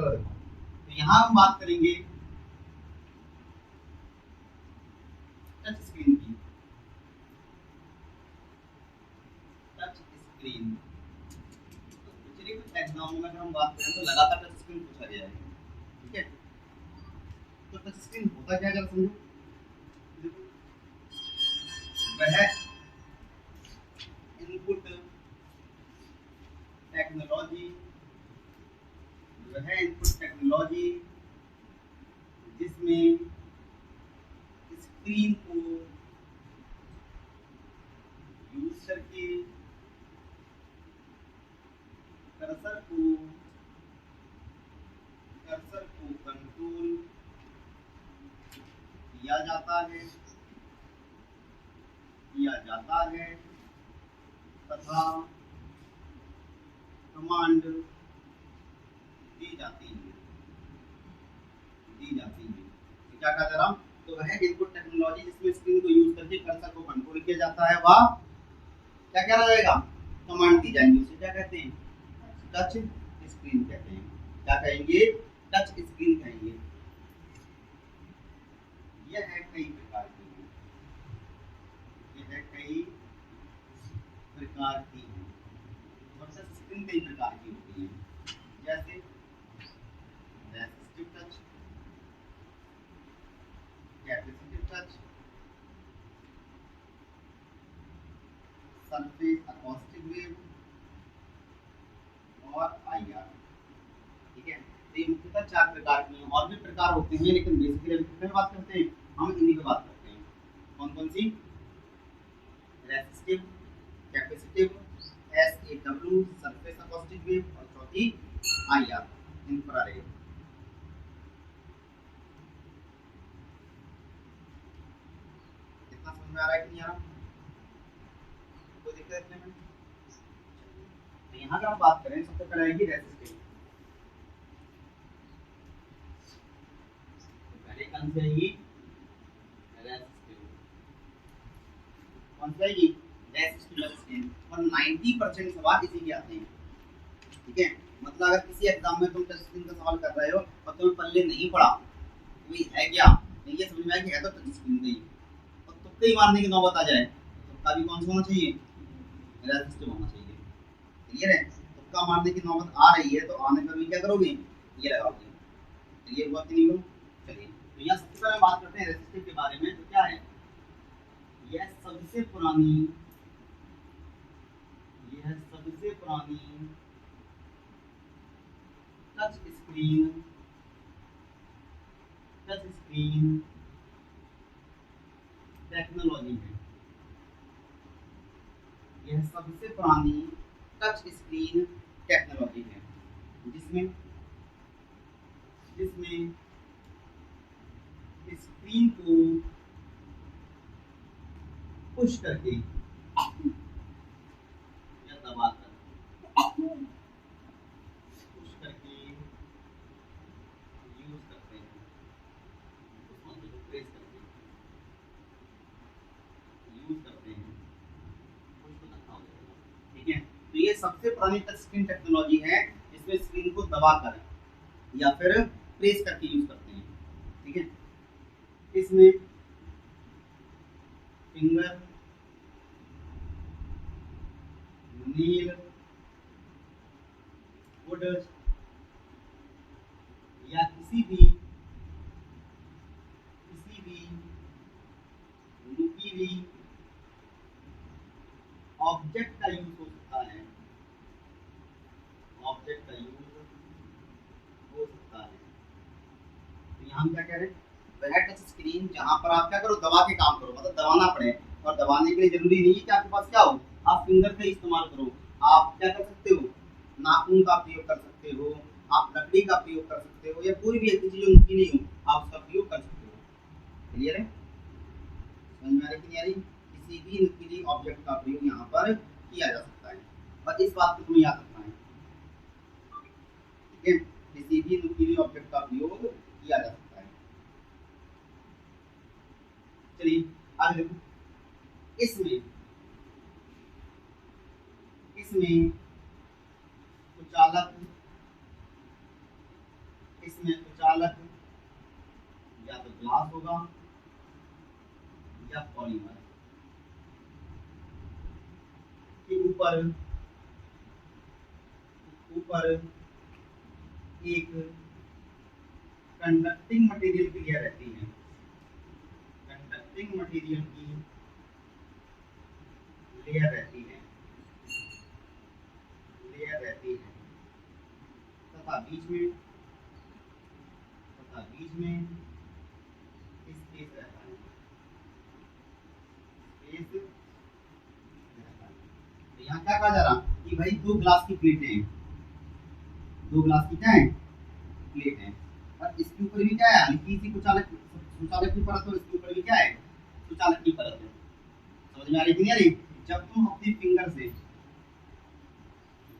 Monitor. तो यहाँ हम बात करेंगे टच स्क्रीन की। टच स्क्रीन तो पिछले कुछ एग्जाम में अगर हम बात करें तो लगातार टच स्क्रीन पूछा गया है, ठीक है। तो टच स्क्रीन होता क्या अगर समझो, वह इनपुट टेक्नोलॉजी, जिसमें स्क्रीन को यूज करके कर्सर को कंट्रोल किया जाता है तथा कमांड दी जाती है। तो क्या कहा जा रहा हूं, तो वह इनपुट टेक्नोलॉजी जिसमें स्क्रीन को यूज करके कर्सर को कंट्रोल किया जाता है, वह क्या कहा जाएगा, कमांड दी जाएंगी। उसे क्या कहते हैं, टच स्क्रीन कहते हैं। क्या कहेंगे, टच स्क्रीन कहेंगे। यह है कई प्रकार की और टच स्क्रीन कई प्रकार की होती है, जैसे resistive touch, capacitive touch, surface acoustic wave और आईआर, ठीक है। तो ये मुख्यतः 4 प्रकार की हैं। और भी प्रकार होते हैं, लेकिन बेसिकली अभी कितने बात करते हैं हम, इन्हीं पे बात करते हैं। कौन कौन सी, resistive, capacitive, SAW, surface acoustic wave और चौथी आईआर, इंफ्रारेड। कितना समझ में आ रहा है कि नहीं आ रहा, कोई दिक्कत नहीं है। तो यहाँ अगर हम बात करें, सबसे पहले आएगी रेसिस्टिव। पहले कौन सी आएगी, रेसिस्टिव। कौन सी आएगी, रेसिस्टिव। और 90% सवाल इसी के आते हैं, ठीक है। मतलब अगर किसी एग्जाम में तुम टच स्क्रीन का सवाल कर रहे हो और तुम्हें पल्ले नहीं पड़ा, वही है क्या, नहीं ये समझ में आया कि है तो टच स्क्रीन का ही, और तुक्का ही मारने की नौबत आ जाए, तुक्का भी कौन सा होना चाहिए, रेसिस्टिव होना चाहिए। क्लियर है, तुक्का मारने की नौबत आ रही है तो आने पर भी क्या करोगे, ये लगाओगे। क्लियर हुआ कि नहीं हुआ। चलिए, तो यहाँ सबसे पहले बात करते हैं रेसिस्टिव के बारे में। तो क्या है, यह सबसे पुरानी टच स्क्रीन टेक्नोलॉजी है। यह सबसे पुरानी टच स्क्रीन टेक्नोलॉजी है, जिसमें स्क्रीन को पुश करके या दबाकर, पुश करके यूज करते हैं, प्रेस करके यूज करते हैं, ठीक है। तो ये सबसे पुरानी टच स्क्रीन टेक्नोलॉजी है, जिसमें स्क्रीन को दबाकर या फिर प्रेस करके यूज करते हैं, ठीक है। इसमें फिंगर, नील, वुड या किसी भी नुकीली ऑब्जेक्ट का यूज हो सकता है, तो यहाँ हम क्या कह रहे हैं, वह टच स्क्रीन जहां पर आप क्या करो, दबा के काम करो, मतलब दबाना पड़े। और दबाने के लिए जरूरी नहीं है कि आपके पास क्या हो, आप फिंगर का इस्तेमाल करो। आप क्या कर सकते हो, नाखून का प्रयोग कर सकते हो, आप लकड़ी का प्रयोग कर सकते हो, या कोई भी ऐसी चीज जो नुकीली हो आप उसका प्रयोग कर सकते हो। क्लियर है, समझ में आ रही कि नहीं आ रही। किसी भी नुकीली ऑब्जेक्ट का प्रयोग यहाँ पर किया जा सकता है, और इस बात को तुम्हें याद रखना है, ठीक है। किसी भी नुकीली ऑब्जेक्ट का प्रयोग किया जा सकता है। चलिए आगे देखो, इसमें कुचालक, इसमें कुचालक या तो ग्लास होगा या पॉलीमर के ऊपर एक कंडक्टिंग मटेरियल की लेयर रहती है, कंडक्टिंग मटेरियल की लेयर रहती है तथा बीच में स्पेस रहता है, तो यहाँ क्या कहा जा रहा कि भाई दो ग्लास की प्लेटें हैं, दो ग्लास की क्या है प्लेट है, और इसके ऊपर भी क्या है हल्की सी कुचालक की परत, और इसके ऊपर भी क्या है कुचालक की परत है। समझ में आ रही कि नहीं आ रही? जब तुम अपनी फिंगर से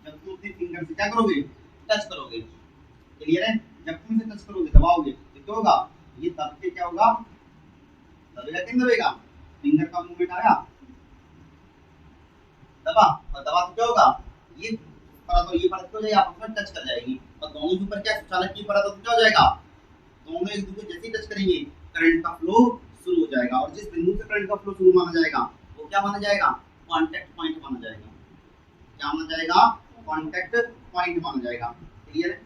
क्या करोगे टच करोगे, क्लियर है? जब तुम इसे टच करोगे दबाओगे तो क्या होगा, ये दब के क्या होगा, दबेगा कि नहीं दबेगा, फिंगर का मूवमेंट आया, दबा और दबा तो क्या होगा, ये परत और ये परत क्या हो जाएगी आपस में टच कर जाएगी, और दोनों के ऊपर क्या कुचालक की परत तो क्या हो जाएगा, दोनों एक दूसरे जैसे ही टच करेंगे करंट का फ्लो शुरू हो जाएगा, और जिस बिंदु से करंट का फ्लो शुरू माना जाएगा वो क्या माना जाएगा, कांटेक्ट पॉइंट माना जाएगा। क्या माना जाएगा, कांटेक्ट पॉइंट माना जाएगा। क्लियर है?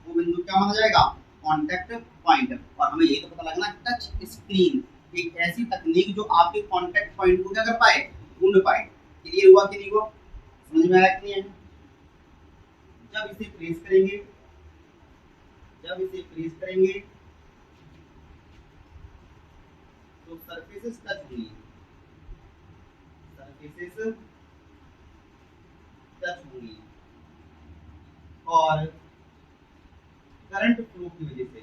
वो बिंदु क्या माना जाएगा, कांटेक्ट पॉइंट। और हमें ये तो पता लगना टच स्क्रीन एक ऐसी तकनीक जो आपके कांटेक्ट पॉइंट को क्या कर पाए, ढूंढ पाए। क्लियर हुआ कि नहीं हुआ, समझ में आया कि नहीं है? जब इसे प्रेस करेंगे तो सरफेसेस टच होंगी, और करंट फ्लो की वजह से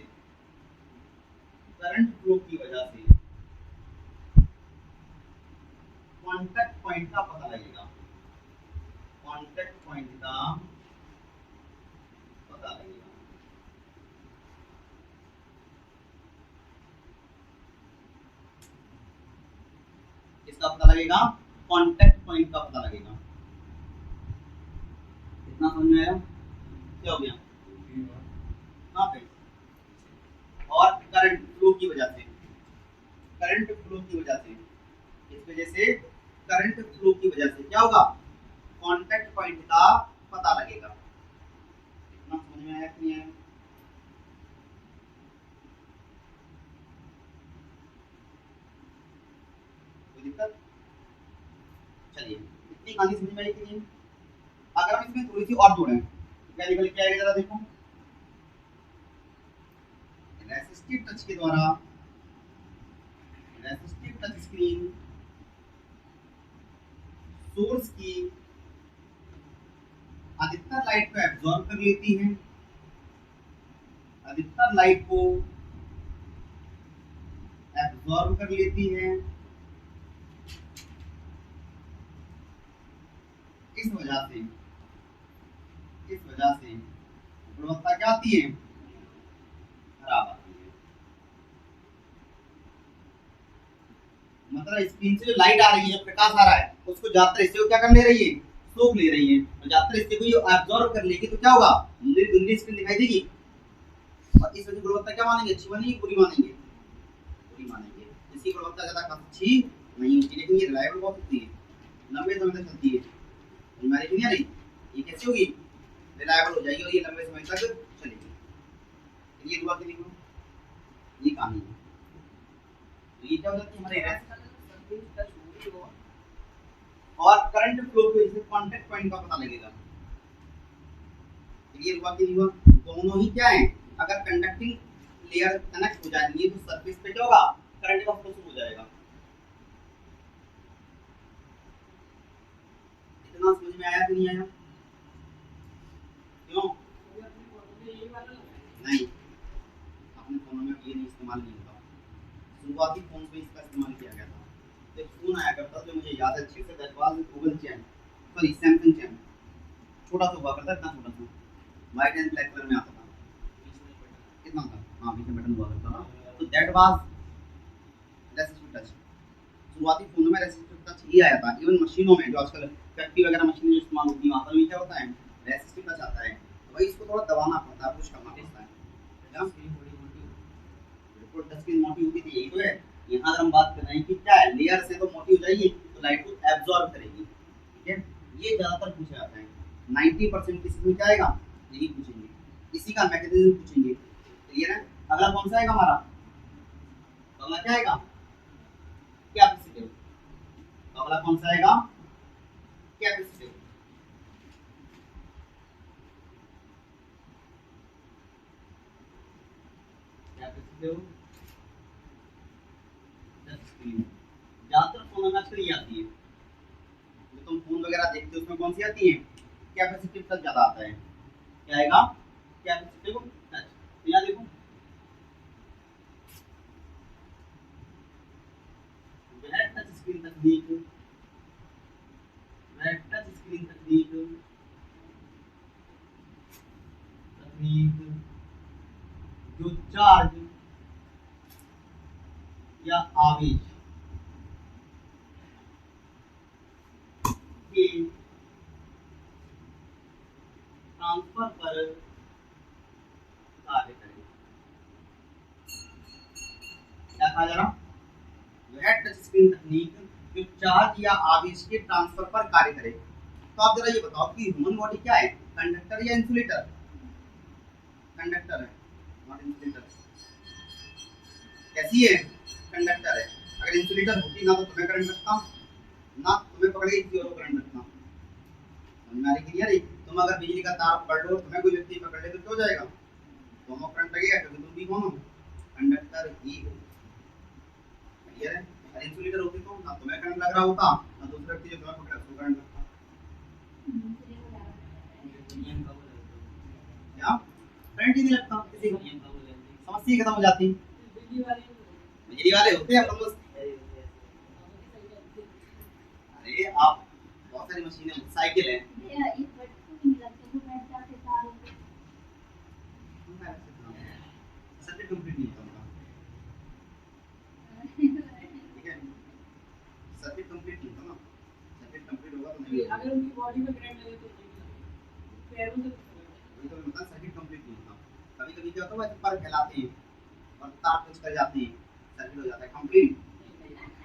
कांटेक्ट पॉइंट का पता लगेगा, इसका पता लगेगा, कांटेक्ट पॉइंट का पता लगेगा। कितना समझ में आया? क्या हो गया कहाँ पे, और करंट फ्लो की वजह से क्या होगा, कांटेक्ट पॉइंट का पता लगेगा। कितना समझ में आया कि नहीं आया? कोई दिक्कत? चलिए इतनी कहानी समझ में आई कि नहीं? अगर हम इसमें थोड़ी सी और जोड़ें तो क्या निकल के आएगा, जरा देखो। रेसिस्टिव टच के द्वारा, रेसिस्टिव टच स्क्रीन सोर्स की अधिकतर लाइट को एब्जॉर्ब कर लेती है, इस वजह से गुणवत्ता क्या आती है, खराब आती है। मतलब स्क्रीन से जो लाइट आ रही है, प्रकाश आ रहा है, उसको ज्यादातर हिस्से को क्या कर ले रही है, सोख ले रही है, और ज्यादातर हिस्से को ये एब्जॉर्ब कर लेगी, तो क्या होगा, धुंधली स्क्रीन दिखाई देगी। और इस वजह गुणवत्ता क्या मानेंगे, अच्छी मानेंगे, बुरी मानेंगे, इसकी गुणवत्ता ज्यादा अच्छी नहीं होती, लेकिन ये रिलायबल बहुत होती है, लंबे समय तक चलती है। हमारी नहीं आ रही, ये कैसे होगी, रिलायबल हो जाएगी और ये लंबे समय तक चलेगी। ये हुआ कि नहीं हुआ, ये कहानी है। तो ये क्या हो जाती है हमारे और करंट फ्लो की वजह से कांटेक्ट पॉइंट का पता लगेगा। ये हुआ कि नहीं हुआ, दोनों ही क्या है, अगर कंडक्टिंग लेयर कनेक्ट हो जाएंगी तो सरफेस पे क्या होगा, करंट का फ्लो शुरू हो जाएगा। इतना समझ में आया कि नहीं आया? क्यों नहीं, अपने फोन में ये नहीं इस्तेमाल नहीं होता, शुरुआती फोन पे इसका इस्तेमाल किया गया था। एक फोन आया करता जो मुझे याद है अच्छे से, that was Google chain, sorry Samsung chain, छोटा सा हुआ करता, इतना छोटा सा, व्हाइट एंड ब्लैक कलर में आता था, कितना था, हाँ बीच में बटन हुआ करता था, तो दैट वाज रेसिस्टिव टच। शुरुआती फोन में रेसिस्टिव टच ही आया था, इवन मशीनों में जो आजकल फैक्ट्री वगैरह मशीनें इस्तेमाल होती है, वहाँ पर भी क्या होता है, रेसिस्टिव टच आता है। तो भाई इसको थोड़ा दबाना पड़ता है, पुश करना पड़ता है, बिल्कुल टच स्क्रीन मोटी होती थी, यही तो है। यहाँ अगर हम बात कर रहे हैं कि क्या है, लेयर से तो मोटी हो जाएगी तो लाइट को एब्जॉर्ब करेगी, ठीक है। ये ज्यादातर पूछा जाता है 90% किसी में क्या आएगा, यही पूछेंगे, इसी का मैकेनिज्म पूछेंगे, क्लियर है। अगला कौन सा आएगा हमारा, अगला क्या आएगा, कैपेसिटिव। अगला कौन सा आएगा, कैपेसिटिव। कैपेसिटिव टच स्क्रीन ज्यादातर फोन में आजकल ये आती है, जो तुम फोन वगैरह देखते हो उसमें कौन सी आती है, कैपेसिटिव टच ज्यादा आता है। क्या आएगा, कैपेसिटिव टच। तो यहाँ देखो वह टच स्क्रीन तकनीक, वह टच स्क्रीन तकनीक जो चार्ज या आवेश के ट्रांसफर पर कार्य करे। क्या कहा जा रहा, वह टच स्क्रीन तकनीक जो चार्ज या आवेश के ट्रांसफर पर कार्य करे। तो आप जरा ये बताओ कि ह्यूमन बॉडी क्या है, कंडक्टर या इंसुलेटर, कंडक्टर है नॉट इंसुलेटर। कैसी है, कंडक्टर है। अगर इंसुलेटर होती ना तो तुम्हें करंट रखता, ना तुम्हें पकड़ के किसी और को करंट रखता। समझ में आ रही क्लियर है। तुम अगर बिजली का तार पकड़ लो, तुम्हें कोई व्यक्ति पकड़ ले तो क्या हो जाएगा, दोनों करंट लगेगा, क्योंकि तुम भी कौन हो, कंडक्टर ही हो, क्लियर है। अगर इंसुलेटर होती तो ना तुम्हें करंट लग रहा होता, ना दूसरे व्यक्ति जो तुम्हें पकड़ उसको करंट लगता। क्या करंट ही नहीं लगता किसी को, समस्या खत्म हो जाती। बिजली वाले होते हैं अपन, अरे आप बहुत सारी मशीनें, साइकिल है, सर्किट कंप्लीट नहीं होता, ठीक है, सर्किट कंप्लीट नहीं होता ना, सर्किट कंप्लीट होगा तो नहीं, अगर उनकी बॉडी में करंट लगे तो पैरों से वही तो मतलब सर्किट कंप्लीट नहीं होता। कभी कभी क्या होता है पर फैलाते हैं और तार टच कर जाते हैं, सर्किट हो जाता है कंप्लीट,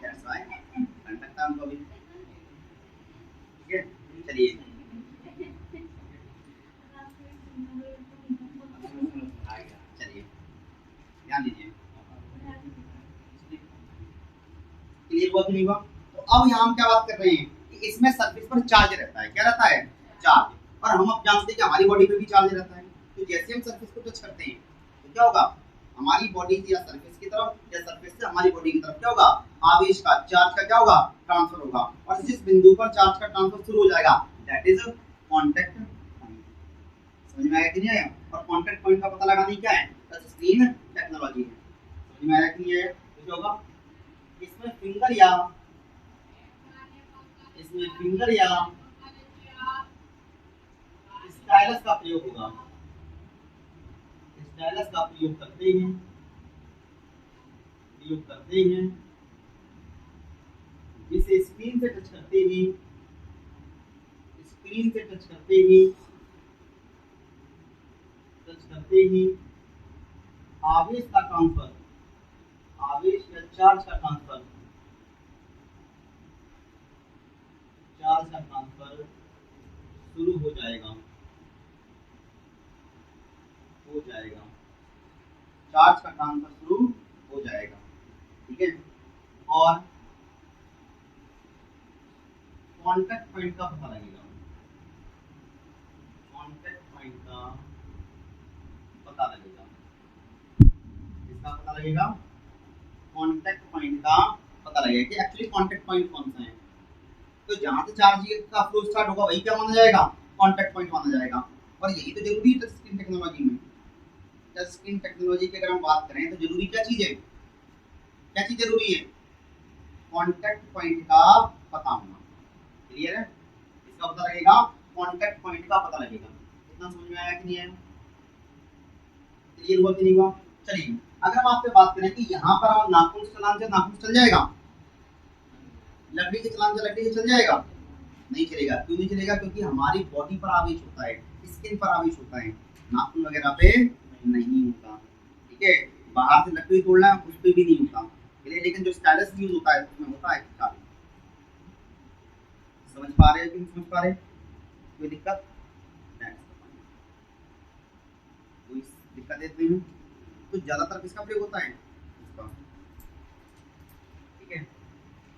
दैट्स व्हाई कंडक्टर को भी, ठीक है। चलिए चलिए ध्यान दीजिए, क्लियर हुआ कि नहीं हुआ। तो अब यहाँ हम क्या बात कर रहे हैं कि इसमें सरफेस पर चार्ज रहता है, क्या रहता है, चार्ज। और हम अब जानते हैं कि हमारी बॉडी पे भी चार्ज रहता है। तो जैसे हम सरफेस को टच करते हैं तो क्या होगा, हमारी बॉडी या सरफेस की तरफ या सरफेस से हमारी बॉडी की तरफ क्या होगा, आवेश का, चार्ज का क्या होगा, ट्रांसफर होगा। और जिस बिंदु पर चार्ज का ट्रांसफर शुरू हो जाएगा दैट इज कांटेक्ट पॉइंट। समझ में आया कि नहीं आया। और कांटेक्ट पॉइंट का पता लगाना क्या है, टच स्क्रीन टेक्नोलॉजी है। समझ में आया कि नहीं आया। तो क्या होगा, इसमें फिंगर या स्टाइलस का प्रयोग होगा, स्टाइलस का प्रयोग करते हैं जिसे स्क्रीन से टच करते ही आवेश का ट्रांसफर, आवेश या चार्ज का ट्रांसफर शुरू हो जाएगा, चार्ज का ट्रांसफर शुरू हो जाएगा, ठीक है। और कांटेक्ट पॉइंट का पता लगेगा, कांटेक्ट पॉइंट का पता लगेगा, इसका पता लगेगा, कांटेक्ट पॉइंट का पता लगेगा कि एक्चुअली कांटेक्ट पॉइंट कौन सा है। तो जहां से चार्ज का फ्लो स्टार्ट होगा वही क्या माना जाएगा, कांटेक्ट पॉइंट माना जाएगा। और यही तो जरूरी है टच स्क्रीन टेक्नोलॉजी में। टच स्क्रीन टेक्नोलॉजी की अगर हम बात करें तो जरूरी क्या चीज है, क्या चीज जरूरी है, कांटेक्ट पॉइंट का पता होना, क्लियर है। इसका पता लगेगा, कांटेक्ट पॉइंट का पता लगेगा। इतना समझ में आया कि नहीं आया, क्लियर हुआ कि नहीं हुआ। चलिए अगर हम आपसे बात करें कि यहाँ पर हम नाखून चलाने से नाखून चल जाएगा, लकड़ी के चलाने से लकड़ी चल जाएगा, नहीं चलेगा। क्यों नहीं चलेगा, क्योंकि हमारी बॉडी पर आवेश होता है, स्किन पर आवेश होता है, नाखून वगैरह पे नहीं होता। है, बाहर से लकड़ी तोड़ना है उस पे भी नहीं होता, लेकिन जो स्टाइलस यूज होता है उसमें होता है चाबी। समझ पा रहे हो कि नहीं समझ पा रहे? कोई दिक्कत? कोई दिक्कत देते हैं तो ज्यादातर किसका प्रयोग होता है इसका, ठीक है,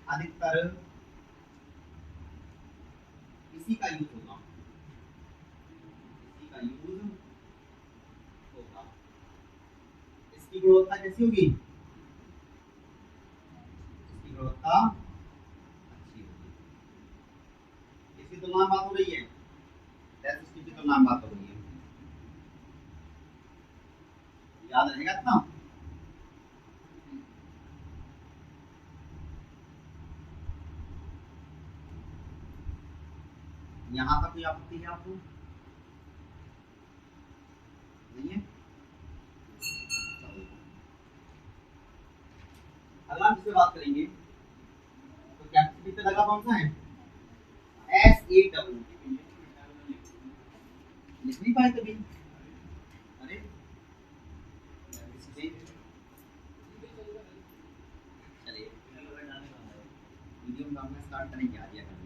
अधिकतर इसी का यूज होगा, इसी का यूज होगा। इसकी गुणवत्ता कैसी होगी? इसकी गुणवत्ता अच्छी होगी। इसकी तुलना में बात हो रही है, टेस्ट स्ट्रिप की तुलना में बात हो रही है, याद रहेगा इतना? यहाँ तक कोई आपत्ति है आपको? नहीं है? अगला जिससे बात करेंगे तो कैपेसिटी पे लगा कौन सा है? SAW। लिख नहीं पाए कभी? अरे चलिए वीडियो बनाना स्टार्ट करेंगे आज या कल,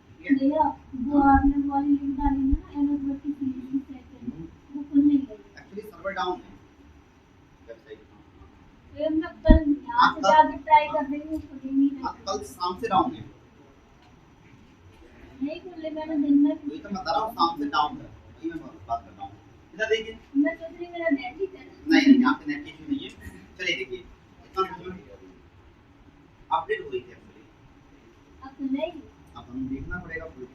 ठीक है? भैया वो आपने वाली लिंक डाली ना एनोवर की सीरीज सेकंड वो खुल नहीं गई। एक्चुअली सर्वर डाउन है वेबसाइट का। फिर मैं कल यहाँ से जाके ट्राई कर रही हूँ, खुल ही नहीं रही। कल शाम से डाउन है, नहीं खुले, मैंने दिन में वही तो मैं बता रहा हूँ, शाम से डाउन है, वही मैं बात कर रहा हूँ। इधर देखिए, मैं सोच रही मेरा नेट ही कर नहीं यहाँ पे नेट इशू नहीं है। चलिए देखिए अपडेट हो रही थी एक्चुअली, अब तो नहीं। अब हम देखना पड़ेगा पूरी।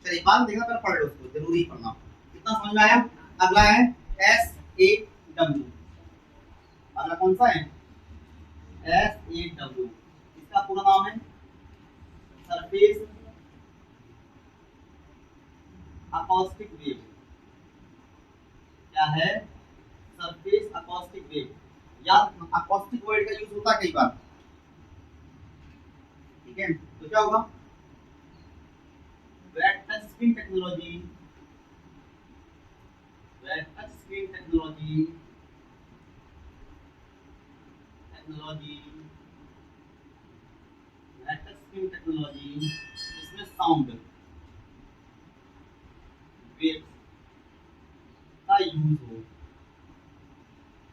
चलिए बाद में देखना, पहले पढ़ लो उसको, जरूरी पढ़ना। कितना समझ में आया? अगला है SAW। अगला कौन सा है? SAW। इसका पूरा नाम है सरफेस अकॉस्टिक वेव। क्या है? Surface acoustic wave. या अकॉस्टिक वर्ड का यूज होता है कई बार, ठीक है? तो क्या होगा? Wet touch screen technology, wet touch screen technology, wet touch screen technology, इसमें साउंड वेव्स का यूज हो।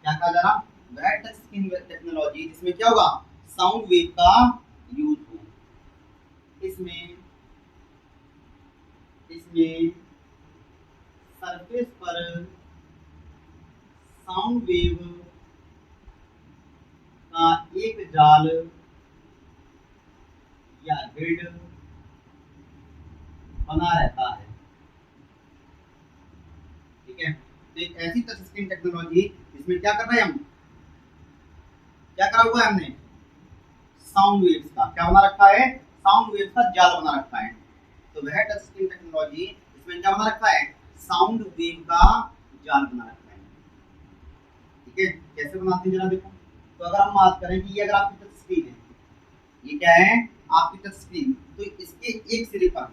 क्या कहा जा रहा? वेट टच स्क्रीन टेक्नोलॉजी, जिसमें क्या होगा? साउंड वेव का यूज हो। इसमें सरफेस पर साउंड वेव का एक जाल या ग्रिड बना रहता है, ठीक है? तो एक ऐसी टच स्क्रीन टेक्नोलॉजी इसमें क्या कर रहे हैं हम, क्या करा हुआ है हमने? साउंड वेव्स का क्या बना रखा है? साउंड वेव्स का जाल बना रखा है। तो वह टच स्क्रीन टेक्नोलॉजी इसमें क्या बना रखा है? साउंड वेव का जाल बना रखा है, ठीक है? कैसे बनाते हैं जरा देखो। तो अगर हम बात करें कि ये अगर आपकी टच स्क्रीन है, ये क्या है? आपकी टच स्क्रीन, तो इसके एक सिरे पर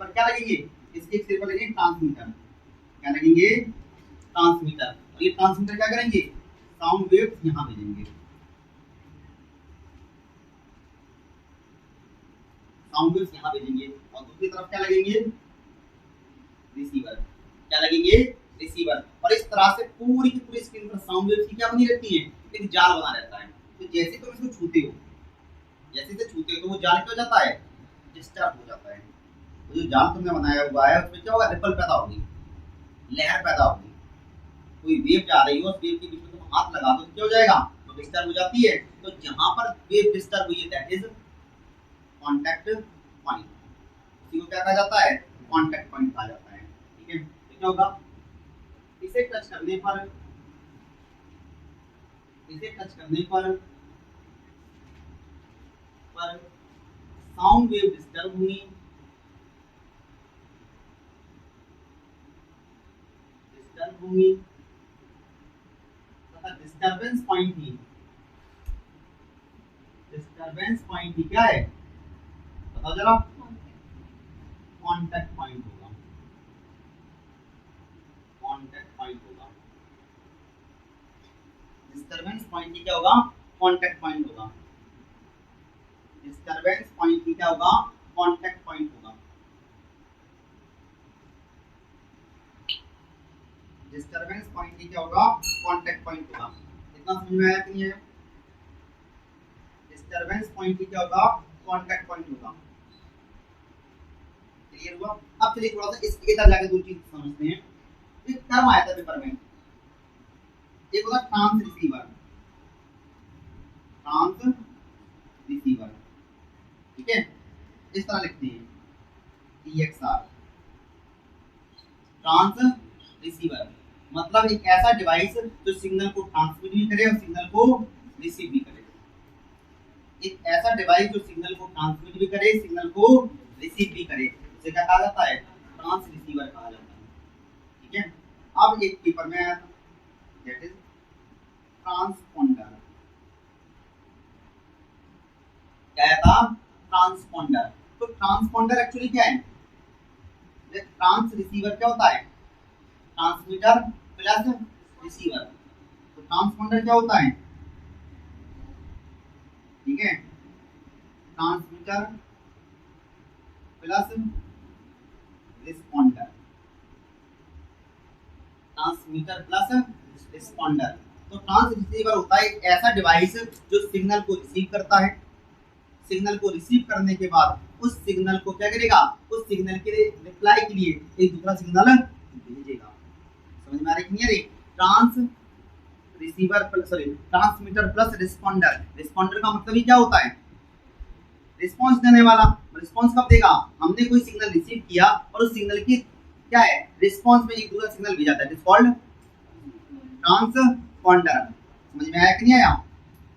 क्या लगेंगे? इसके एक सिरे पर लगेंगे ट्रांसमीटर। क्या लगेंगे? ट्रांसमीटर। और ये ट्रांसमीटर क्या करेंगे? साउंड वेव्स यहाँ भेजेंगे, साउंड वेव्स यहाँ भेजेंगे। और दूसरी तरफ क्या लगेंगे? रिसीवर। क्या लगेंगे? रिसीवर। और इस तरह से पूरी की पूरी स्क्रीन पर साउंड वेव्स की क्या बनी रहती है? एक जाल बना रहता है। तो जैसे तुम इसको छूते हो, तो वो जाल क्या हो जाता है? डिस्टर्ब हो जाता है। तो जो जाल तुमने बनाया हुआ है उसमें क्या होगा? रिपल पैदा होगी, लहर पैदा होगी। कोई वेव जा रही हो, उस वेव के बीच में तुम हाथ लगा दो तो क्या हो जाएगा? तो डिस्टर्ब हो जाती है। तो जहां पर वेव डिस्टर्ब हुई है दैट इज कांटेक्ट पॉइंट। इसी को क्या कहा जाता है? कांटेक्ट पॉइंट कहा जाता है, ठीक है? तो क्या होगा? इसे टच करने पर साउंड वेव डिस्टर्ब हुई, तथा डिस्टरबेंस पॉइंट ही क्या है? बताओ जरा। कांटेक्ट पॉइंट होगा, कांटेक्ट पॉइंट होगा। डिस्टरबेंस पॉइंट ही क्या होगा, कांटेक्ट पॉइंट होगा। डिस्टरबेंस पॉइंट ही क्या होगा, कांटेक्ट पॉइंट होगा। डिस्टरबेंस पॉइंट ही क्या होगा, कांटेक्ट पॉइंट होगा। इतना समझ में आया कि नहीं है? डिस्टरबेंस पॉइंट ही क्या होगा, कांटेक्ट पॉइंट होगा। क्लियर हुआ? अब चलिए थोड़ा सा इसके इधर जाके दो चीज समझते हैं। एक टर्म आया था पेपर में, एक होता ट्रांस रिसीवर। ट्रांस रिसीवर, ठीक है, इस तरह लिखते हैं TXR। ट्रांस रिसीवर मतलब एक ऐसा डिवाइस जो सिग्नल को ट्रांसमिट भी करे और सिग्नल को रिसीव भी करे। एक ऐसा डिवाइस जो सिग्नल को ट्रांसमिट भी करे, सिग्नल को रिसीव भी करे, उसे क्या कहा जाता है, ट्रांस रिसीवर कहा जाता है। ठीक है, अब एक पेपर में आया था, दैट इज ट्रांसपोंडर। क्या था, ट्रांसपोंडर। तो ट्रांसपोंडर एक्चुअली क्या है, ट्रांस रिसीवर क्या होता है, ट्रांसमीटर प्लस रिसीवर। तो ट्रांसपोंडर क्या होता है, ठीक है, transmitter plus responder. Transmitter plus responder. तो ट्रांस रिसीवर होता है एक ऐसा डिवाइस जो सिग्नल को रिसीव करता है। सिग्नल को रिसीव करने के बाद उस सिग्नल को क्या करेगा, उस सिग्नल के रिप्लाई के लिए एक दूसरा सिग्नल भेजेगा। समझ में आ रही है, नहीं आ रही? Transreceiver plus sorry transmitter plus responder. Responder का मतलब ही क्या होता है, रिस्पांस देने वाला। रिस्पांस कब देगा, हमने कोई सिग्नल रिसीव किया और उस सिग्नल की क्या है, रिस्पांस में एक दूसरा सिग्नल भेजा जाता है, कॉल्ड ट्रांसपोंडर। समझ में आया कि नहीं आया,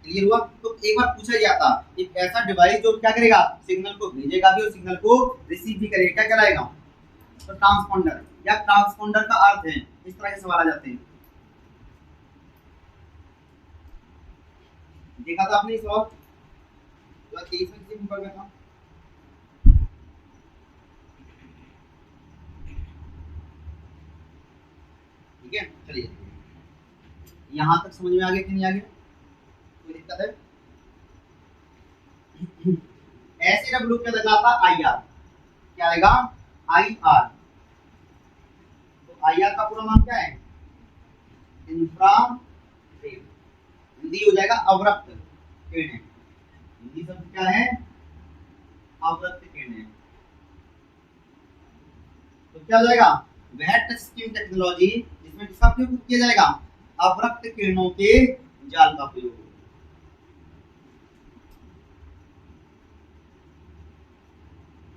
क्लियर हुआ? तो एक बार पूछा गया था, एक ऐसा डिवाइस जो क्या करेगा, सिग्नल को भेजेगा भी और सिग्नल को रिसीव भी करेगा, क्या कहलाएगा, तो ट्रांसपोंडर या ट्रांसपोंडर का अर्थ है। इस तरह के सवाल आ जाते हैं। देखा था आपने इस सवाल 23 में किसी पेपर में था। ठीक है, चलिए यहां तक समझ में आ गया कि नहीं आ गया, कोई दिक्कत है? ऐसे डब्ल्यू क्या लगा था, IR। क्या आएगा, IR। तो IR का पूरा नाम क्या है, इंफ्रारेड। हिंदी हो जाएगा अवरक्त किरणें। हिंदी शब्द क्या है, अवरक्त किरणें। तो क्या हो जाएगा, वह टच स्क्रीन टेक्नोलॉजी जिसमें किसका प्रयोग किया जाएगा, अवरक्त किरणों के जाल का प्रयोग।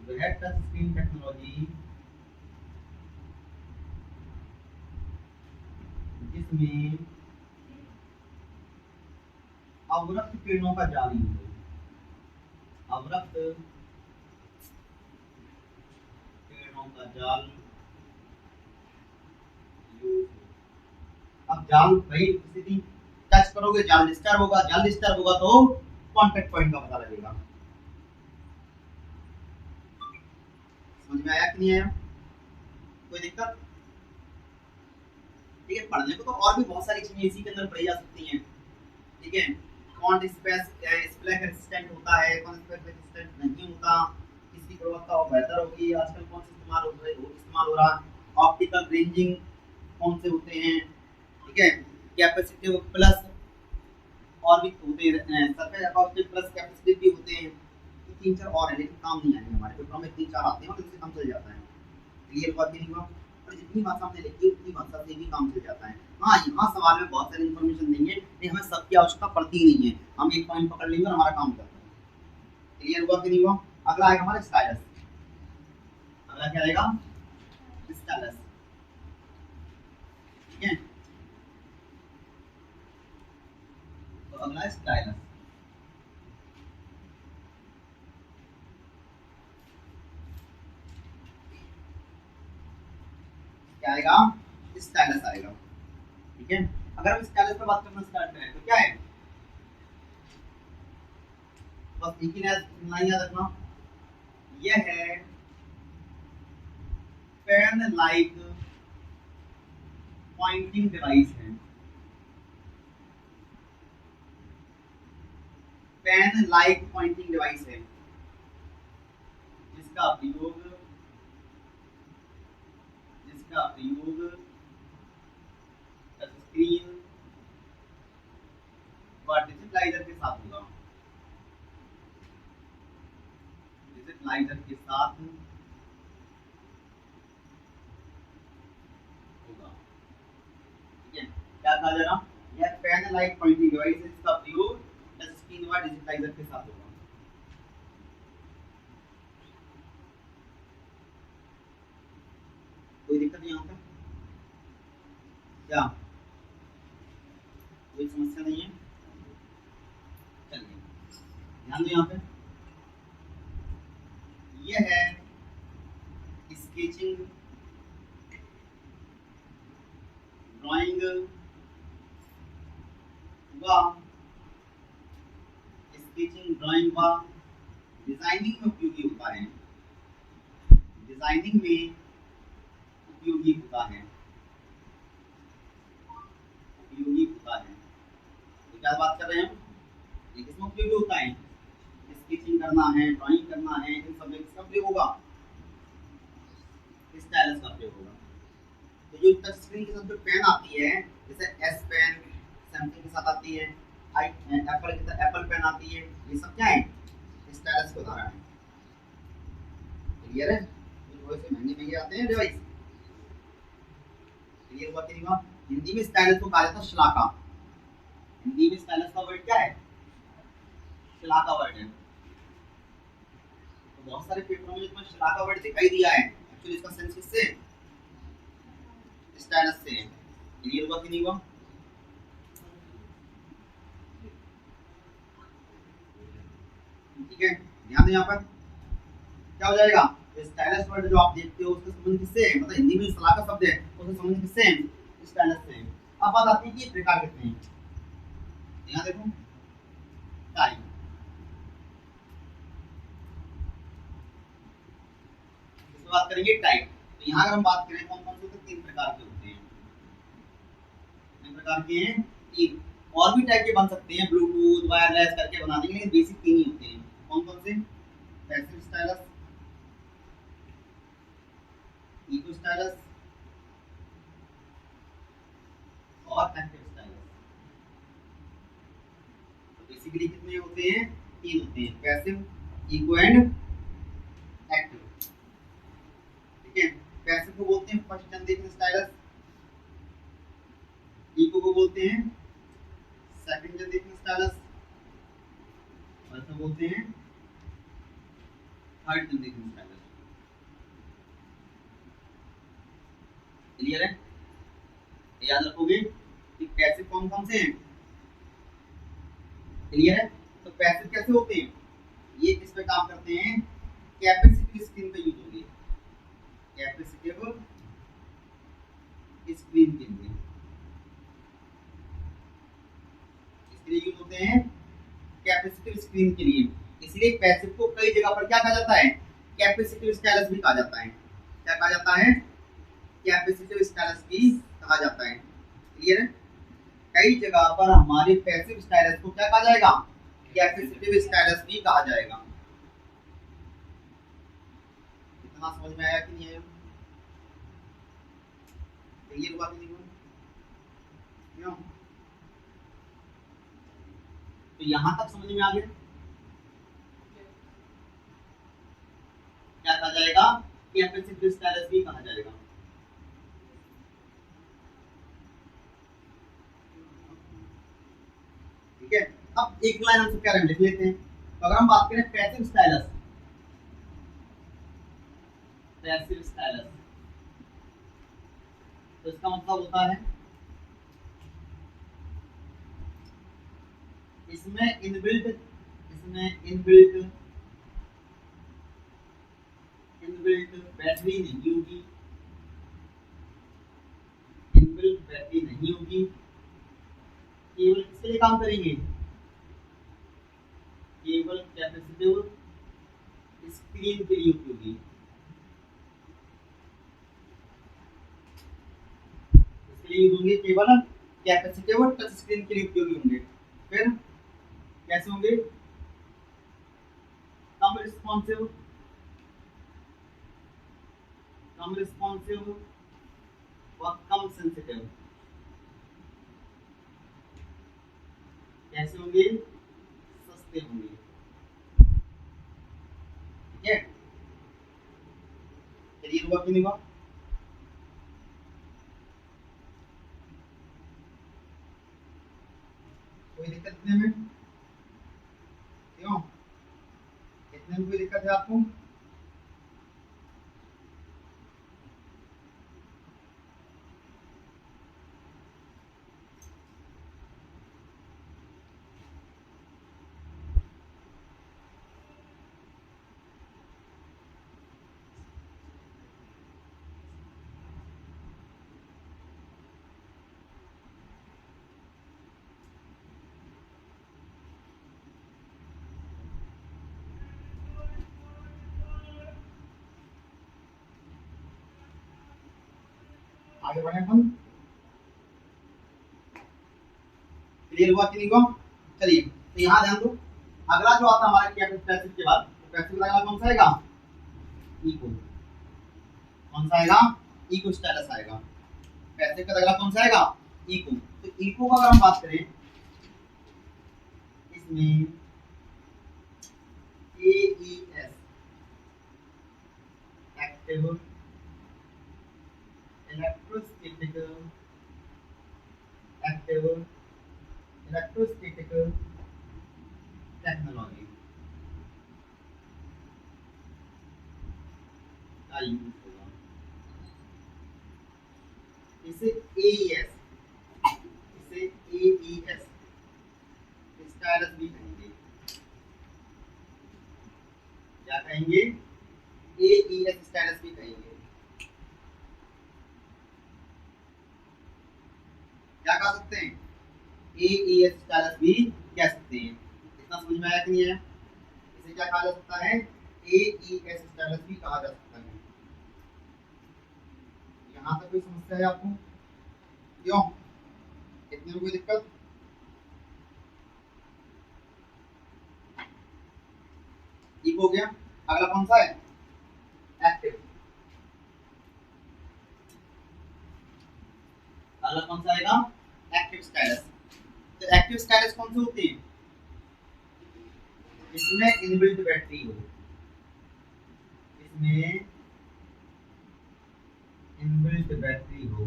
वह टच स्क्रीन टेक्नोलॉजी जिसमें अवरक्त किरणों का जाल यूज है। अवरक्त किरणों का जाल यूज। अब जाल भाई स्थिति टच करोगे जाल डिस्टर्ब होगा, जाल डिस्टर्ब होगा तो कांटेक्ट पॉइंट का पता लगेगा। समझ में आया कि नहीं आया, कोई दिक्कत? ठीक है, पढ़ने को तो और भी बहुत सारी चीजें इसी के अंदर पढ़ी जा सकती हैं। ठीक है, कौन स्प्लैश रेजिस्टेंट होता है, कौन स्प्लैश रेजिस्टेंट नहीं होता, किसकी गुणवत्ता और बेहतर होगी, आजकल कौन सा इस्तेमाल हो रहा है, ऑप्टिकल रेंजिंग कौन से होते हैं, ठीक है, कैपेसिटिव प्लस और भी होते हैं, सरफेस अकॉस्टिक प्लस कैपेसिटिव भी होते हैं। तो 3-4 और है लेकिन काम नहीं आएंगे हमारे पेपर में, 3-4 आते हैं और इनसे काम चल जाता है। क्लियर हुआ कि नहीं हुआ? और जितनी भाषा हमने लिखी उतनी भाषा से भी काम चल जाता है। हाँ, यहाँ सवाल में बहुत सारी इन्फॉर्मेशन देंगे लेकिन हमें सबकी आवश्यकता पड़ती ही नहीं है, हम एक पॉइंट पकड़ लेंगे और हमारा काम करता है। क्लियर हुआ कि नहीं हुआ? अगला आएगा हमारा स्टाइलस। अगला क्या आएगा, स्टाइलस। ठीक है, तो अगला स्टाइलस। क्या आएगा, स्टाइलस आएगा। ठीक है, अगर हम स्टाइलस पर बात करना स्टार्ट करें तो क्या है, बस एक ही लाइन याद रखना, यह है पेन लाइक पॉइंटिंग डिवाइस है। पेन लाइक पॉइंटिंग डिवाइस है जिसका प्रयोग टच स्क्रीन व डिजिटलाइजर के साथ होगा। डिजिटलाइजर के साथ होगा, ठीक है। क्या कहा जा रहा, यह पेन लाइक पॉइंटिंग डिवाइस है जिसका प्रयोग टच स्क्रीन व डिजिटलाइजर के साथ होगा। कोई दिक्कत नहीं यहाँ पे, क्या कोई समस्या नहीं है? चलिए ध्यान दो यहाँ पे, यह है स्केचिंग ड्राइंग व डिजाइनिंग में उपयोगी होता है। डिजाइनिंग में उपयोगी होता है, तो क्या बात कर रहे हैं हम, ये किसमें उपयोगी होता है? स्केचिंग करना है, ड्राइंग करना है, इन सब में किसका प्रयोग होगा? स्टाइलस का प्रयोग होगा। तो जो टच स्क्रीन के साथ जो पेन आती है, जैसे एस पेन सैमसंग के साथ आती है, एप्पल पेन आती है, ये सब क्या है? स्टाइलस के उदाहरण है। क्लियर है? तो थोड़े से महंगे आते हैं डिवाइस। क्लियर हुआ कि नहीं हुआ? हिंदी में स्टाइलस को कहा जाता है शलाका। हिंदी में स्टाइलस का वर्ड क्या है? शलाका वर्ड है। तो बहुत सारे पेपरों में इसमें शलाका वर्ड दिखाई दिया है, एक्चुअली इसका सेंस किससे? स्टाइलस से। क्लियर हुआ कि नहीं हुआ? ठीक है, ध्यान दें यहाँ पर क्या हो जाएगा, स्टाइलस वर्ड जो आप देखते हो उसका संबंध किससे है? मतलब हिंदी में शलाका शब्द है, उसका संबंध किससे है? स्टाइलस से। अब बात आती है कि प्रकार कितने हैं। यहाँ देखो टाइप, इसमें बात करेंगे टाइप। तो यहाँ अगर हम बात करें कौन कौन से होते हैं, 3 प्रकार के होते हैं। कितने प्रकार के हैं? 3। और भी टाइप के बन सकते हैं, ब्लूटूथ वायरलेस करके बना देंगे, लेकिन बेसिक 3 ही होते हैं। कौन कौन से? पैसिव स्टाइलस, इको स्टाइलस और एक्टिव स्टाइलस। तो बेसिकली कितने होते हैं? 3 होते हैं, पैसिव, इको एंड एक्टिव। ठीक है, पैसिव को बोलते हैं फर्स्ट जनरेशन स्टाइलस, इको को बोलते हैं सेकंड जनरेशन स्टाइलस, और इसको बोलते हैं थर्ड जनरेशन स्टाइलस। क्लियर है? याद रखोगे कि पैसिव कौन कौन से हैं। क्लियर है? तो पैसिव कैसे होते हैं? ये किस पे काम करते हैं? कैपेसिटिव स्क्रीन पे यूज होंगे, कैपेसिटिव स्क्रीन के लिए इसके लिए यूज होते हैं, कैपेसिटिव स्क्रीन के लिए। इसलिए पैसिव को कई जगह पर क्या कहा जाता है? कैपेसिटिव स्टाइलस भी कहा जाता है। क्या कहा जाता है? कैपेसिटिव स्टाइलस भी कहा जाता है। क्लियर है? कई जगह पर हमारे पैसिव स्टाइलस को क्या कहा जाएगा? कैपेसिटिव स्टाइलस भी कहा जाएगा। इतना समझ में आया कि नहीं आया? क्लियर हुआ कि नहीं हुआ? क्यों? तो यहां तक समझ में आ गया क्या कहा जाएगा? कैपेसिटिव स्टाइलस भी कहा जाएगा। ठीक है, अब एक लाइन हम क्या लिख लेते हैं। तो अगर हम बात करें पैसिव स्टाइलस, पैसिव स्टाइलस तो इसका मतलब होता है इसमें इनबिल्ट बैटरी नहीं होगी, इनबिल्ट बैटरी नहीं होगी। केवल किसके लिए काम करेंगे? केवल कैपेसिटिव स्क्रीन के लिए उपयोगी। इसके लिए होंगे केवल कैपेसिटिव टच स्क्रीन के लिए उपयोगी होंगे। फिर कैसे होंगे? कम रिस्पॉन्सिव व कम सेंसिटिव। कैसे होंगे? सस्ते होंगे। ठीक है, क्लियर हुआ कि नहीं हुआ? कोई दिक्कत इतने में? क्यों, इतने में कोई दिक्कत है आपको? आगे बढ़े अपन। क्लियर हुआ कि नहीं हुआ? चलिए, तो यहाँ ध्यान दो, अगला जो आता है हमारे क्या पैसिव के बाद, तो पैसिव का अगला कौन सा आएगा? इको। कौन सा आएगा? इको स्टेटस आएगा। पैसिव का अगला कौन सा आएगा? इको। तो इको का अगर हम बात करें, इसमें AES एक्टिव इलेक्ट्रोस्टैटिक टेक्नोलॉजी का यूज होगा। इसे AES स्टाइलस भी कहेंगे। क्या कहेंगे? AES स्टाइलस भी कहेंगे। क्या कह सकते हैं? AES स्टाइलस भी कह सकते हैं। इतना समझ में आया कि नहीं आया? इसे क्या कहा जा सकता है? AES स्टाइलस भी कहा जा सकता है। यहाँ तक कोई समस्या है आपको? क्यों, इतने में कोई दिक्कत? ठीक हो गया। अगला कौन सा है? एक्टिव। अगला कौन सा आएगा? Active status. तो एक्टिव स्टेटस कौन से होते हैं? इसमें इनबिल्ट बैटरी हो, इसमें इनबिल्ट बैटरी हो,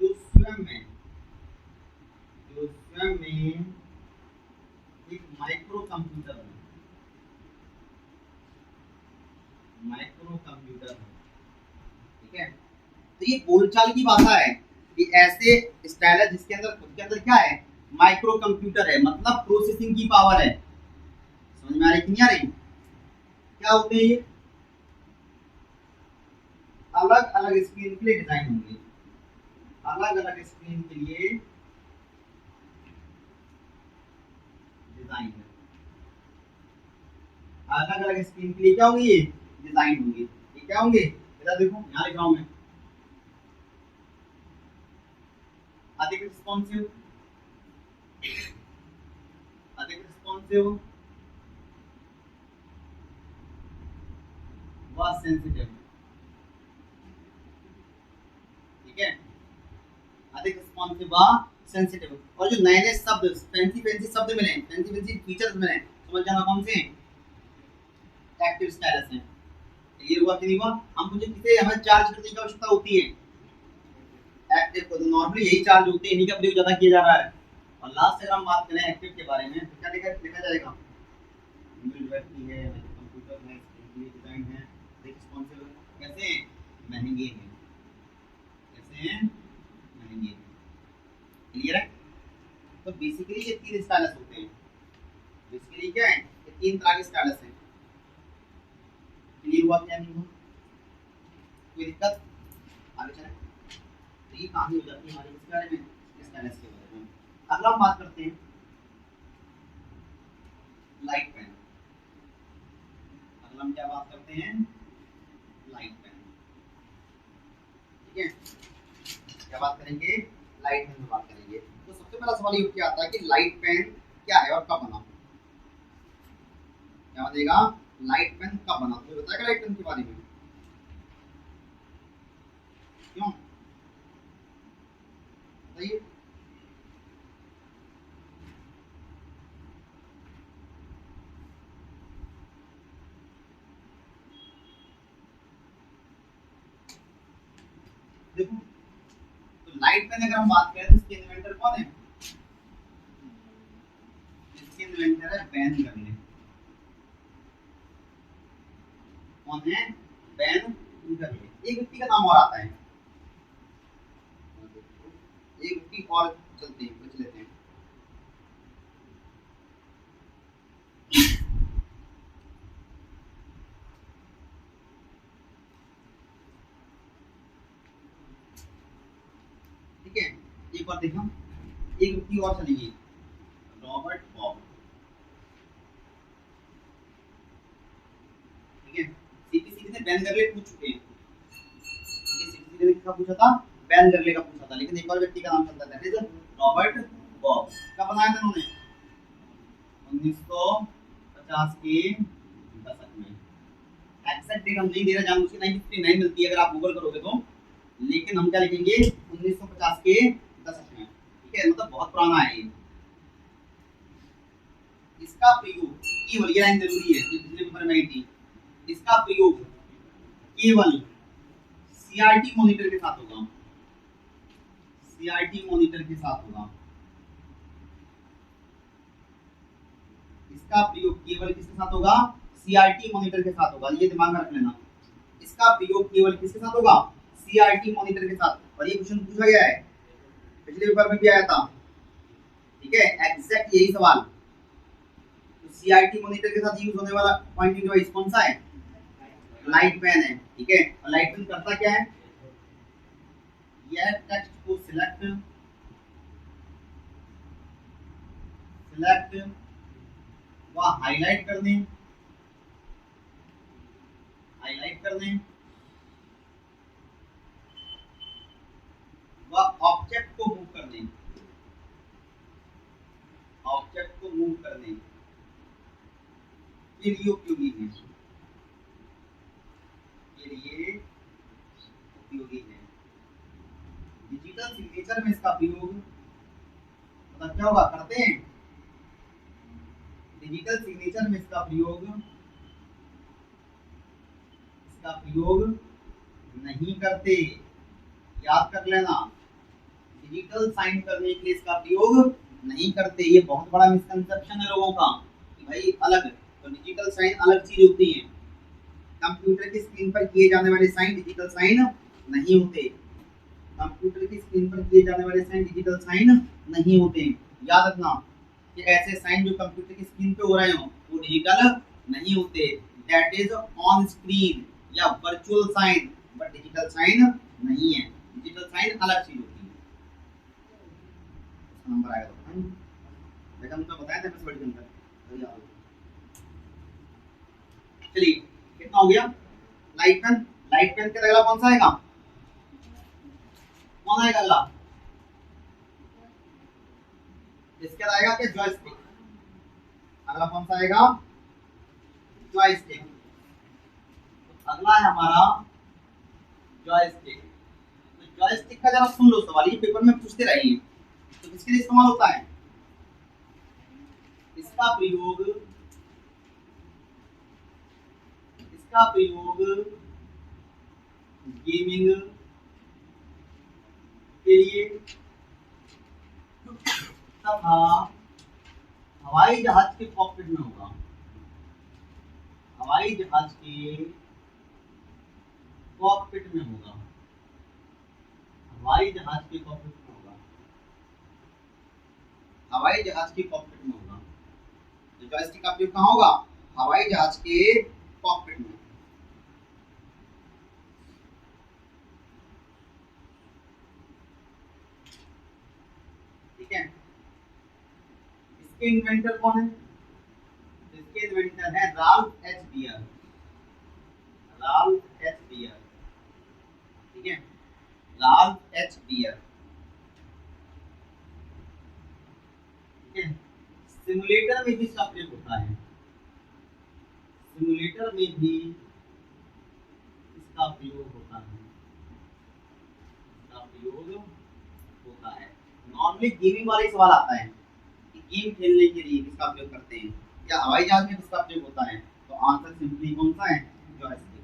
जो स्वयं में एक माइक्रो कंप्यूटर है, ठीक है। तो ये बोलचाल की भाषा है कि ऐसे स्टाइलस जिसके अंदर खुद के अंदर क्या है? माइक्रो कंप्यूटर है, मतलब प्रोसेसिंग की पावर है। समझ में आ रही कि नहीं आ रही? क्या होते हैं ये? अलग अलग स्क्रीन के लिए डिजाइन होंगे, अलग अलग स्क्रीन के लिए डिजाइन है, अलग अलग स्क्रीन के लिए क्या होंगे? ये डिजाइन होंगे। ये क्या होंगे? इधर देखो, यहाँ लिख रहा हूं मैं, अधिक रिस्पॉन्सिव व सेंसिटिव। ठीक है, अधिक रिस्पॉन्सिव व सेंसिटिव। और जो नए नए शब्द, फैंसी शब्द मिले, फैंसी फीचर्स मिले, समझ जाना कौन से? एक्टिव स्टेटस है। क्लियर हुआ कि नहीं हुआ? हम मुझे किसे हमें चार्ज करने की आवश्यकता होती है? एक्टिव को। तो नॉर्मली यही चार्ज होते हैं, इन्हीं का प्रयोग ज्यादा किया जा रहा है। और लास्ट अगर हम बात करें एक्टिव के बारे में, तो क्या लिखा जाएगा? बैटरी है, कंप्यूटर है, डिजाइन है, रिस्पॉन्सिव। कैसे? महंगे हैं। कैसे हैं? महंगे हैं। क्लियर है? तो बेसिकली ये तीन स्टाइलस होते हैं। बेसिकली क्या है? ये तीन तरह के स्टाइलस हैं। क्लियर हुआ क्या नहीं हुआ? कोई दिक्कत? आगे चलें। तो ये कहानी हो जाती है हमारी किस बारे में? स्टाइलस के बारे में। अगला हम बात करते हैं लाइट पेन। अगला हम क्या बात करते हैं? Light pen. ठीक है, क्या बात करेंगे? लाइट पेन में बात करेंगे। तो सबसे पहला सवाल ये उठ के आता है कि लाइट पेन क्या है और कब बना? क्या देगा, लाइट पेन कब बना, तो बताएगा लाइट पेन के बारे में, क्यों बताइए। देखो तो लाइट पेन अगर हम बात करें तो इसके इन्वेंटर कौन है, इसके इन्वेंटर है बैन करले। कौन है, बैन करले। एक व्यक्ति का नाम और आता है, एक व्यक्ति और चलते हैं, पूछ लेते हैं। ठीक है, एक बार देखो, एक व्यक्ति और चलेंगे, रॉबर्ट बॉब। ठीक है, सीपीसी ने बैन करले पूछ चुके हैं, ठीक है, सीपीसी ने किसका पूछा था, बैन करले का पूछा था, लेकिन एक और व्यक्ति का नाम चलता है, दैट इज रॉबर्ट बॉब। कब बनाया था उन्होंने, 1950 के दशक में। एग्जैक्ट डेट हम नहीं दे रहे, जानबूझ के 1959 मिलती है अगर आप गूगल करोगे तो, लेकिन हम क्या लिखेंगे 1950 के दशक में। ठीक है, मतलब बहुत पुराना है ये। इसका प्रयोग केवल, ये लाइन जरूरी है, ये पिछले पेपर में आई थी, इसका प्रयोग केवल सीआरटी मॉनिटर के साथ होगा, सीआरटी मॉनिटर के साथ होगा। इसका प्रयोग केवल किसके साथ होगा, सीआरटी मॉनिटर के साथ होगा, ये दिमाग में रख लेना। इसका प्रयोग केवल किसके साथ होगा, सीआरटी मॉनिटर के साथ। और ये क्वेश्चन पूछा गया है, पिछले पेपर में भी आया था। ठीक है, एग्जैक्ट यही सवाल। तो सीआरटी मॉनिटर के साथ यूज होने वाला पॉइंटिंग डिवाइस कौन सा है, लाइट पेन है। ठीक है, और लाइट पेन करता क्या है, यह टेक्स्ट को सिलेक्ट व हाईलाइट करने, हाईलाइट करने व ऑब्जेक्ट को मूव करने, ऑब्जेक्ट को मूव करने के लिए उपयोगी है, के लिए उपयोगी है। डिजिटल सिग्नेचर में इसका प्रयोग, मतलब क्या होगा, करते हैं, डिजिटल सिग्नेचर में इसका प्रयोग, इसका प्रयोग नहीं करते, याद कर लेना। डिजिटल साइन करने के लिए इसका प्रयोग नहीं करते, ये बहुत बड़ा मिसकंसेप्शन है लोगों का कि भाई अलग, तो डिजिटल साइन अलग चीज होती है। कंप्यूटर की स्क्रीन पर किए जाने वाले साइन डिजिटल साइन नहीं होते, कंप्यूटर की स्क्रीन पर किए जाने वाले साइन डिजिटल साइन नहीं होते। याद रखना कि ऐसे साइन जो कंप्यूटर की स्क्रीन पे हो रहे हो वो डिजिटल नहीं होते, दैट इज ऑन स्क्रीन या virtual sign, but digital sign नहीं है। डिजिटल साइन अलग चीज होती है। नंबर आएगा तो देखा, हमको बताया था बड़ी अंदर। चलिए कितना हो गया, लाइट पेन, लाइट पेन के अगला कौन सा आएगा, कौन आएगा अगला, इसके बाद आएगा क्या, जॉयस्टिक। अगला कौन सा आएगा, जॉयस्टिक। अगला है हमारा जॉयस्टिक। तो जॉयस्टिक का जरा सुन लो सवाल, ये पेपर में पूछते रहिए। तो किसके लिए इस्तेमाल होता है, इसका प्रयोग, इसका प्रयोग गेमिंग के लिए तथा हवाई जहाज के कॉकपिट में होगा, हवाई जहाज के कॉकपिट में होगा, हवाई जहाज के कॉकपिट में होगा, हवाई जहाज के कॉकपिट में होगा। तो जॉयस्टिक का प्रयोग कहाँ होगा, हवाई जहाज के कॉकपिट में। ठीक है, इसके इन्वेंटर कौन है, इसके इन्वेंटर है Ralph H Baer, Ralph H Baer. ठीक है, राल्फ एच बियर। ठीक है, सिमुलेटर में भी इसका प्रयोग होता है, सिमुलेटर में भी इसका प्रयोग होता है, इसका प्रयोग होता है। नॉर्मली गेमिंग वाले सवाल आता है कि गेम खेलने के लिए किसका प्रयोग करते हैं या हवाई जहाज में किसका प्रयोग होता है, तो आंसर सिंपली कौन सा है, जॉयस्टिक।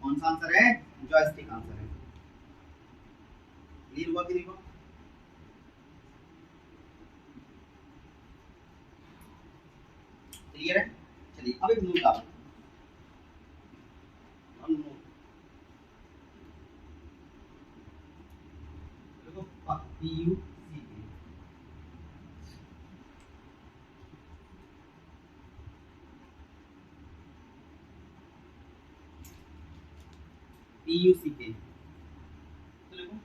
कौन सा आंसर है, जॉयस्टिक आंसर है। क्लियर हुआ कि नहीं हुआ? क्लियर है? चलिए अब एक नोट डालो, देखो PUC के तो देखो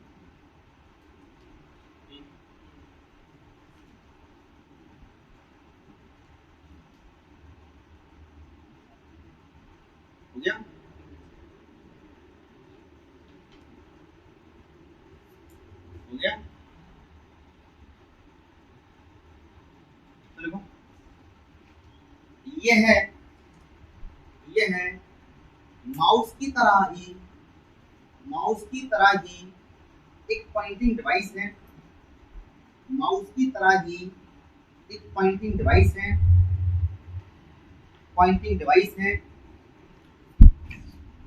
हो गया, हो गया। तो देखो ये है माउस की तरह ही, माउस की तरह ही एक पॉइंटिंग डिवाइस है, माउस की तरह ही एक पॉइंटिंग डिवाइस है, पॉइंटिंग डिवाइस है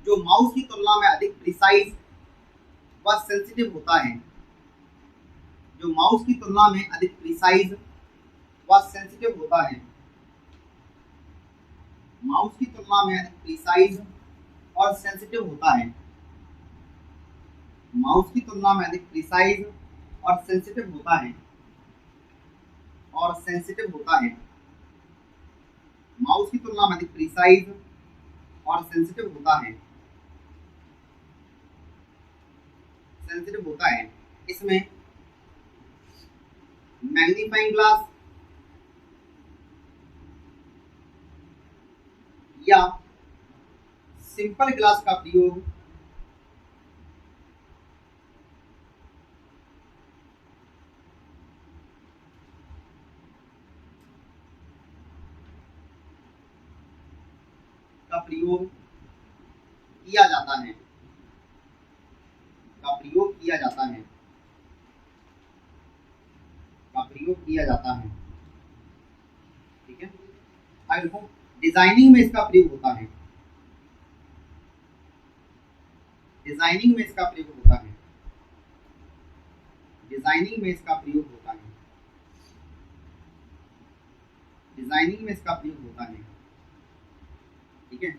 जो माउस की तुलना में अधिक प्रिसाइज व सेंसिटिव होता है, जो माउस की तुलना में अधिक प्रिसाइज व सेंसिटिव होता है, माउस की तुलना में अधिक प्रिसाइज और सेंसिटिव होता है, माउस की तुलना में अधिक प्रिसाइज और सेंसिटिव होता है, और सेंसिटिव होता है, माउस की तुलना में अधिक प्रिसाइज और सेंसिटिव होता है, सेंसिटिव होता है। इसमें मैग्नीफाइंग ग्लास या सिंपल ग्लास का प्रयोग किया जाता है, का प्रयोग किया जाता है, का प्रयोग किया जाता है। ठीक है, आगे देखो डिजाइनिंग में इसका प्रयोग होता है, डिजाइनिंग में इसका प्रयोग होता है, डिजाइनिंग में इसका प्रयोग होता है, डिजाइनिंग में इसका प्रयोग होता है। ठीक है,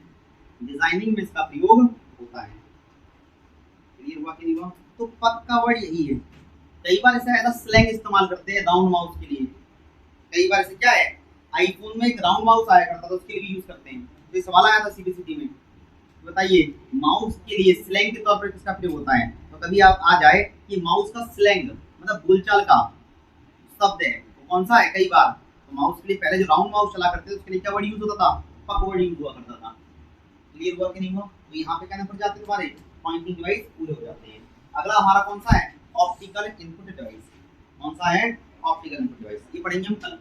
डिजाइनिंग में इसका प्रयोग होता है। क्लियर हुआ कि नहीं हुआ? तो पक का वर्ड यही है। कई बार ऐसा है स्लैंग इस्तेमाल करते हैं राउंड माउस के लिए, कई बार ऐसे क्या है आईफोन में एक राउंड माउस आया करता था, उसके लिए भी यूज करते हैं। तो ये सवाल आया था सीबीसीटी में, बताइए माउस के लिए स्लैंग के तौर पर किसका प्रयोग होता है। तो कभी आप आ जाए कि माउस का स्लैंग मतलब बोलचाल का शब्द है, तो कौन सा है। कई बार तो माउस के लिए पहले जो राउंड माउस चला करते थे उसके लिए क्या वर्ड यूज होता था, पक वर्ड यूज हुआ करता था। क्लियर हुआ कि नहीं हुआ? तो यहाँ पे कहना पड़ जाते हैं तुम्हारे पॉइंटिंग डिवाइस पूरे हो जाते हैं। अगला हमारा कौन सा है, ऑप्टिकल इनपुट डिवाइस। कौन सा है, ऑप्टिकल इनपुट डिवाइस, ये पढ़ेंगे हम कल।